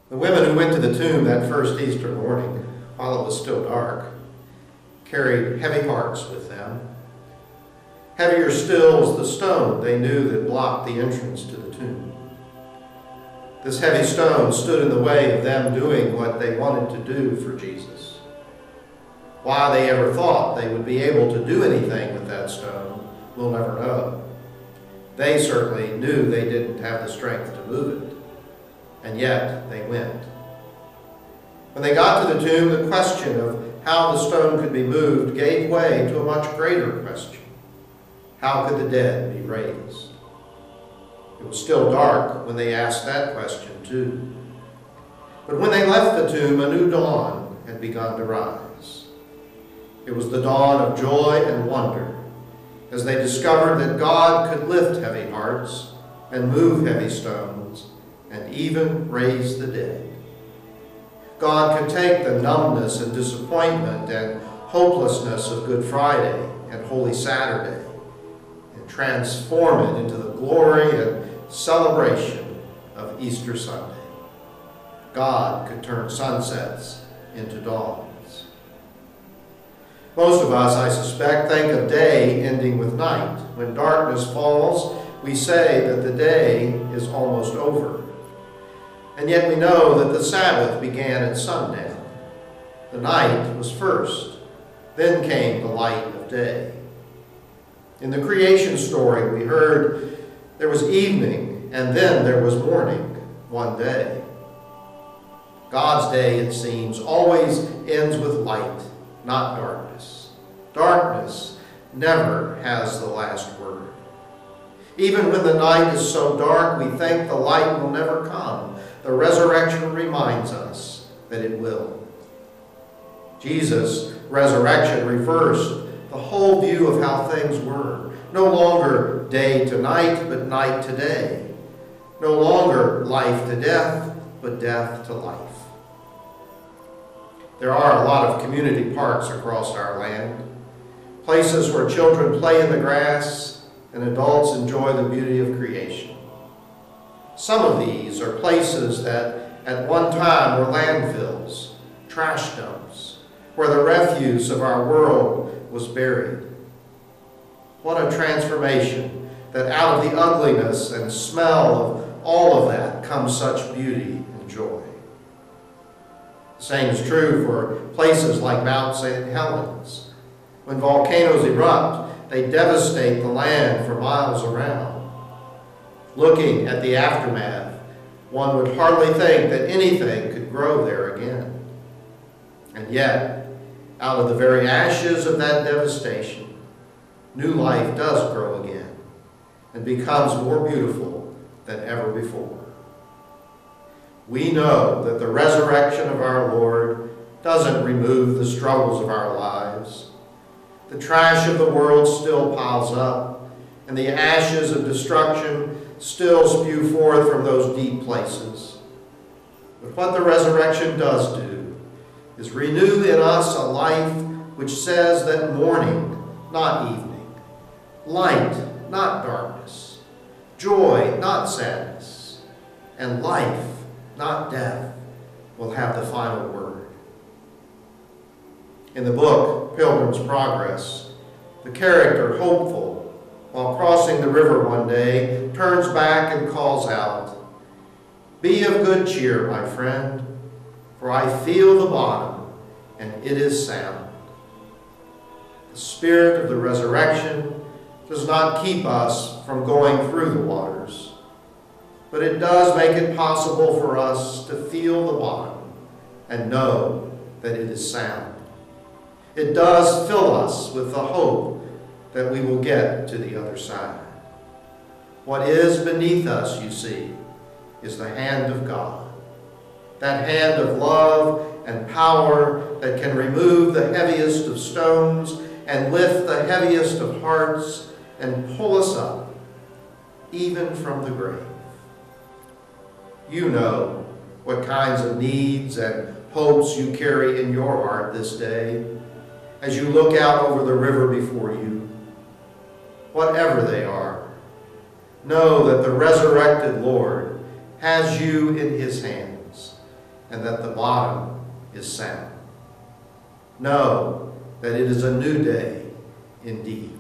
The women who went to the tomb that first Easter morning, while it was still dark, carried heavy hearts with them. Heavier still was the stone they knew that blocked the entrance to the tomb. This heavy stone stood in the way of them doing what they wanted to do for Jesus. Why they ever thought they would be able to do anything with that stone, we'll never know. They certainly knew they didn't have the strength to move it, and yet they went. When they got to the tomb, the question of how the stone could be moved gave way to a much greater question. How could the dead be raised? It was still dark when they asked that question too. But when they left the tomb, a new dawn had begun to rise. It was the dawn of joy and wonder as they discovered that God could lift heavy hearts and move heavy stones and even raise the dead. God could take the numbness and disappointment and hopelessness of Good Friday and Holy Saturday and transform it into the glory and celebration of Easter Sunday. God could turn sunsets into dawns. Most of us, I suspect, think of day ending with night. When darkness falls, we say that the day is almost over. And yet we know that the Sabbath began at sundown. The night was first, then came the light of day. In the creation story, we heard there was evening and then there was morning one day. God's day, it seems, always ends with light, not darkness. Darkness never has the last word. Even when the night is so dark we think the light will never come, the resurrection reminds us that it will. Jesus' resurrection reversed the whole view of how things were. No longer day to night, but night to day. No longer life to death, but death to life. There are a lot of community parks across our land, places where children play in the grass and adults enjoy the beauty of creation. Some of these are places that at one time were landfills, trash dumps, where the refuse of our world was buried. What a transformation that out of the ugliness and smell of all of that comes such beauty and joy. The same is true for places like Mount St. Helens. When volcanoes erupt, they devastate the land for miles around. Looking at the aftermath, one would hardly think that anything could grow there again. And yet, out of the very ashes of that devastation, new life does grow again and becomes more beautiful than ever before. We know that the resurrection of our Lord doesn't remove the struggles of our lives. The trash of the world still piles up, and the ashes of destruction still spew forth from those deep places. But what the resurrection does do is renew in us a life which says that morning, not evening, light, not darkness, joy, not sadness, and life, not death, will have the final word. In the book, Pilgrim's Progress, the character, hopeful, while crossing the river one day, turns back and calls out, "Be of good cheer, my friend, for I feel the bottom, and it is sound." The spirit of the resurrection does not keep us from going through the waters, but it does make it possible for us to feel the bottom and know that it is sound. It does fill us with the hope that we will get to the other side. What is beneath us, you see, is the hand of God. That hand of love and power that can remove the heaviest of stones and lift the heaviest of hearts and pull us up, even from the grave. You know what kinds of needs and hopes you carry in your heart this day as you look out over the river before you. Whatever they are, know that the resurrected Lord has you in his hands and that the bottom is sound. Know that it is a new day indeed.